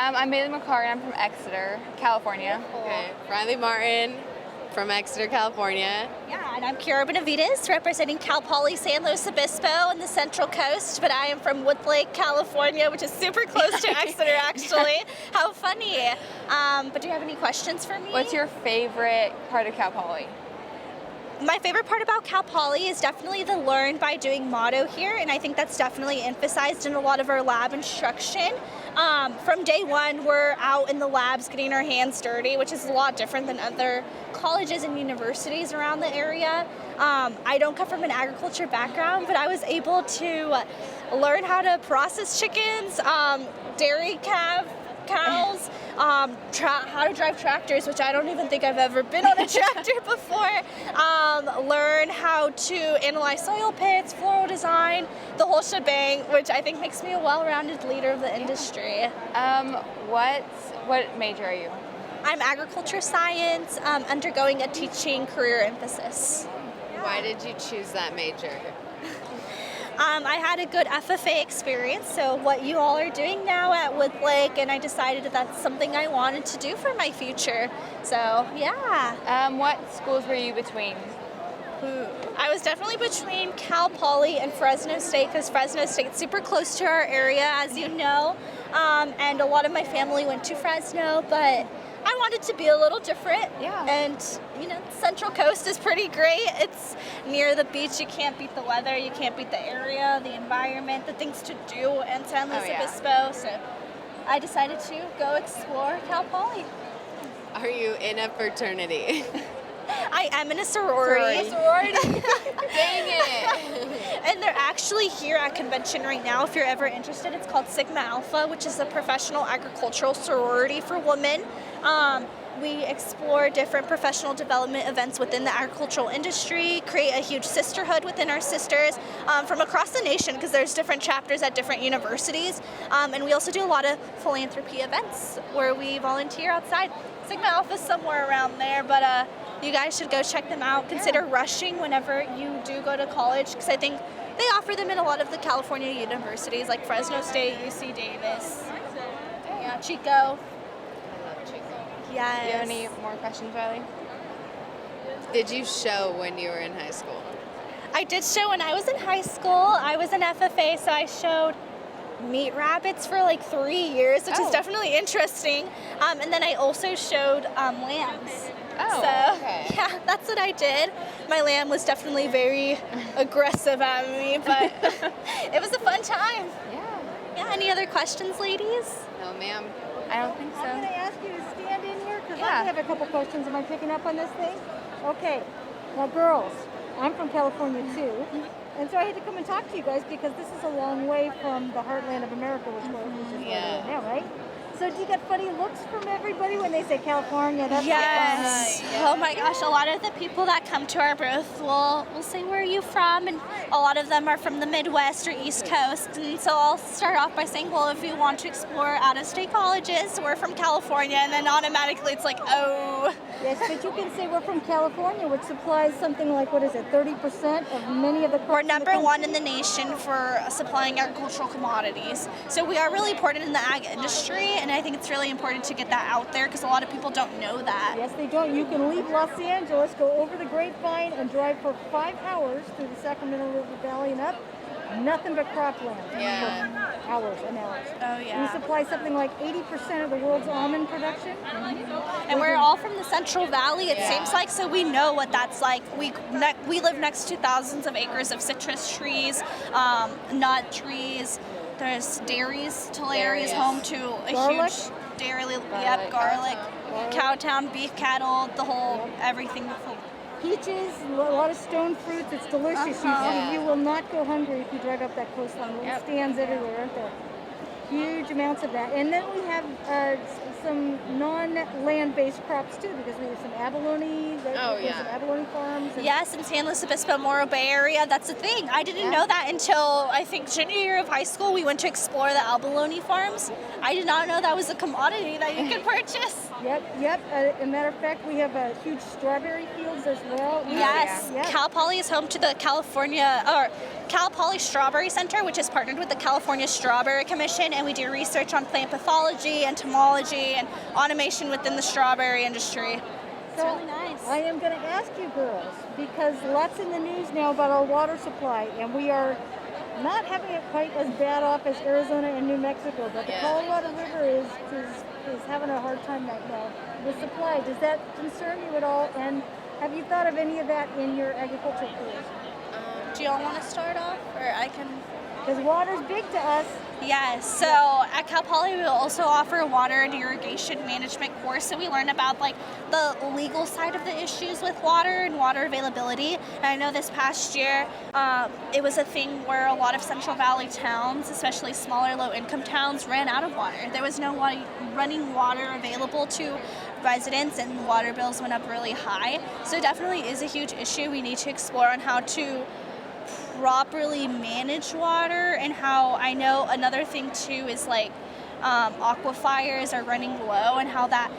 I'm Bailey McCarr, and I'm from Exeter, California. Okay. Riley Martin from Exeter, California. Yeah, and I'm Kiara Benavides, representing Cal Poly San Luis Obispo on the Central Coast, but I am from Woodlake, California, which is super close to Exeter, actually. How funny. But do you have any questions for me? What's your favorite part of Cal Poly? My favorite part about Cal Poly is definitely the learn by doing motto here, and I think that's definitely emphasized in a lot of our lab instruction. From day one, we're out in the labs getting our hands dirty, which is a lot different than other colleges and universities around the area. I don't come from an agriculture background, but I was able to learn how to process chickens, dairy cows, how to drive tractors, which I don't even think I've ever been on a tractor before, learn how to analyze soil pits, floral design, the whole shebang, which I think makes me a well-rounded leader of the industry. What major are you? I'm agriculture science, undergoing a teaching career emphasis. Why did you choose that major? I had a good FFA experience, so what you all are doing now at Woodlake, and I decided that that's something I wanted to do for my future. So, yeah. What schools were you between? I was definitely between Cal Poly and Fresno State, because Fresno State's super close to our area, as you know, and a lot of my family went to Fresno, but I wanted to be a little different. Yeah. And, Central Coast is pretty great. It's near the beach. You can't beat the weather. You can't beat the area, the environment, the things to do in San Luis Obispo. So I decided to go explore Cal Poly. Are you in a fraternity? I am in a sorority. Dang it. And they're actually here at convention right now. If you're ever interested, it's called Sigma Alpha, which is a professional agricultural sorority for women. We explore different professional development events within the agricultural industry, create a huge sisterhood within our sisters from across the nation, because there's different chapters at different universities. And we also do a lot of philanthropy events where we volunteer outside. Sigma Alpha is somewhere around there, but you guys should go check them out. Consider rushing whenever you do go to college, because I think they offer them in a lot of the California universities like Fresno State, UC Davis, Chico. Yes. Do you have any more questions, Riley? Did you show when you were in high school? I did show when I was in high school. I was an FFA, so I showed meat rabbits for like 3 years, which is definitely interesting. And then I also showed lambs. Yeah, that's what I did. My lamb was definitely very aggressive at me, but it was a fun time. Yeah, any other questions, ladies? No, ma'am. I don't think so. I'm going to ask you to stand in here because I have a couple questions. Am I picking up on this thing? Okay. Now, girls, I'm from California too. And so I had to come and talk to you guys because this is a long way from the Heartland of America, which is where we are now, right? So do you get funny looks from everybody when they say California? That's Yes. Oh my gosh, a lot of the people that come to our booth will say, where are you from? And a lot of them are from the Midwest or East Coast. And so I'll start off by saying, well, if you want to explore out-of-state colleges, we're from California. And then automatically it's like, oh. Yes, but you can say we're from California, which supplies something like, 30% of many of the crops. We're number one in the nation for supplying agricultural commodities. So we are really important in the ag industry, and I think it's really important to get that out there because a lot of people don't know that. Yes, they don't. You can leave Los Angeles, go over the Grapevine, and drive for 5 hours through the Sacramento River Valley and up. Nothing but cropland for hours and hours. Oh, yeah. We supply something like 80% of the world's almond production. And we're all from the Central Valley, it seems like, so we know what that's like. We live next to thousands of acres of citrus trees, nut trees. There's dairies. Tulare is home to a huge dairy. Garlic. Cowtown, beef cattle, the whole everything. Peaches, a lot of stone fruits. It's delicious. You will not go hungry if you drive up that coastline. Little stands everywhere, aren't there? Huge amounts of that. And then we have some non-land-based crops too, because we have some abalone. Some abalone farms. Yes, in San Luis Obispo, Morro Bay area. That's the thing. I didn't know that until I think junior year of high school. We went to explore the abalone farms. I did not know that was a commodity that you could purchase. Yep. As a matter of fact, we have huge strawberry fields as well. Yes, Yeah. Cal Poly is home to the Cal Poly Strawberry Center, which is partnered with the California Strawberry Commission, and we do research on plant pathology, entomology, and automation within the strawberry industry. It's So really nice. I am going to ask you girls, because lots in the news now about our water supply, and we are not having it quite as bad off as Arizona and New Mexico, but the Colorado River is having a hard time right now with supply. Does that concern you at all? And have you thought of any of that in your agriculture careers? Do y'all want to start off, or I can? Because water's big to us. Yes. So at Cal Poly, we also offer a water and irrigation management course. So we learn about like the legal side of the issues with water and water availability. And I know this past year, it was a thing where a lot of Central Valley towns, especially smaller low-income towns, ran out of water. There was no running water available to residents, and water bills went up really high. So it definitely is a huge issue. We need to explore on how to properly manage water, and how I know another thing too is like aquifers are running low, and how that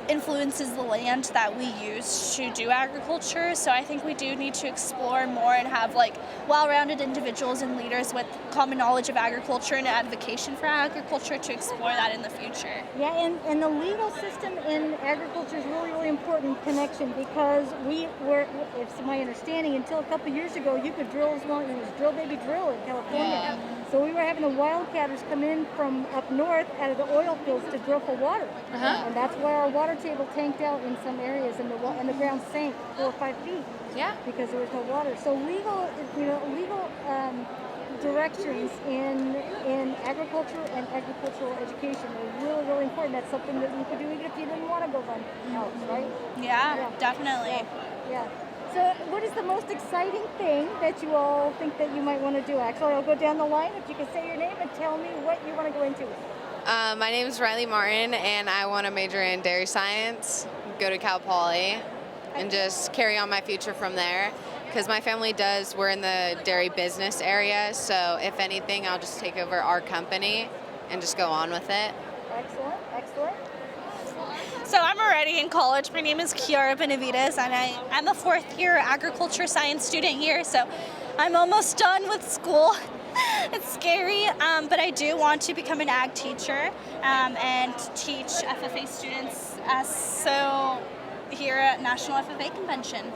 influences the land that we use to do agriculture. So I think we do need to explore more and have like well-rounded individuals and leaders with common knowledge of agriculture and advocacy for agriculture to explore that in the future. Yeah, and the legal system in agriculture is really, really important connection, because it's my understanding, until a couple years ago, you could drill as long as it was drill baby drill in California. Yeah. So we were having the wildcatters come in from up north out of the oil fields to drill for water. And that's why our water table tanked out in some areas, and the ground sank 4 or 5 feet. Yeah. Because there was no water. So legal directions in agriculture and agricultural education are really, really important. That's something that you could do even if you didn't want to go run house, right? Yeah, definitely. Yeah. So what is the most exciting thing that you all think that you might want to do? Actually, I'll go down the line. If you can say your name and tell me what you want to go into. My name is Riley Martin, and I want to major in dairy science, go to Cal Poly, and just carry on my future from there. Because my family we're in the dairy business area, so if anything, I'll just take over our company and just go on with it. Excellent. So I'm already in college. My name is Kiara Benavides, and I'm a fourth-year agriculture science student here, so I'm almost done with school. It's scary, but I do want to become an ag teacher and teach FFA students here at National FFA Convention.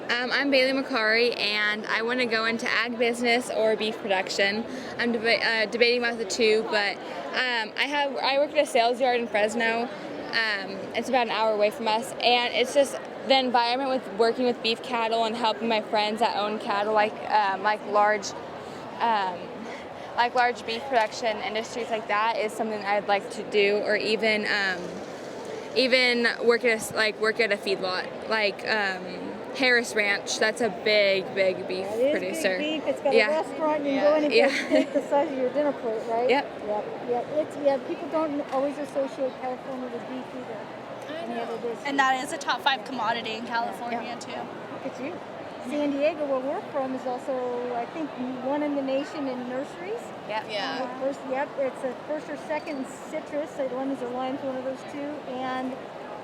I'm Bailey McCary, and I want to go into ag business or beef production. I'm debating about the two, but I work at a sales yard in Fresno. It's about an hour away from us, and it's just the environment with working with beef cattle and helping my friends that own cattle, like large beef production industries like that, is something I'd like to do, or even work at a feedlot like Harris Ranch. That's a big beef producer. Big beef. It's got a restaurant. You can go in and get steak the size of your dinner plate, right? Yep. People don't always associate California with beef either. And that is a top 5 commodity in California too. Look at you. San Diego, where we're from, is also, I think, one in the nation in nurseries. Yep. Yeah. It's a first or second in citrus. Lemons or limes, one of those two. And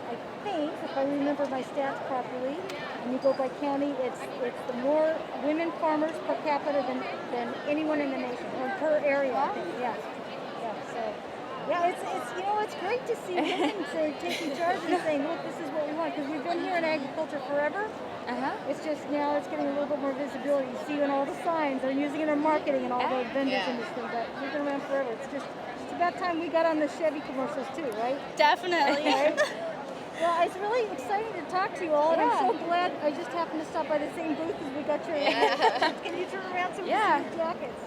I think, if I remember my stats properly, when you go by county, it's the more women farmers per capita than anyone in the nation, or per area, I think. It's great to see women taking charge and saying, look, this is what we want, because we've been here in agriculture forever. It's just now it's getting a little bit more visibility. You see it in all the signs. They're using it in marketing and all the vendors in this thing, but we've been around forever. It's about time we got on the Chevy commercials too, right? Definitely. Right? Well, it's really exciting to talk to you all, and I'm so glad I just happened to stop by the same booth as we got your Can you turn around so we can see your jackets?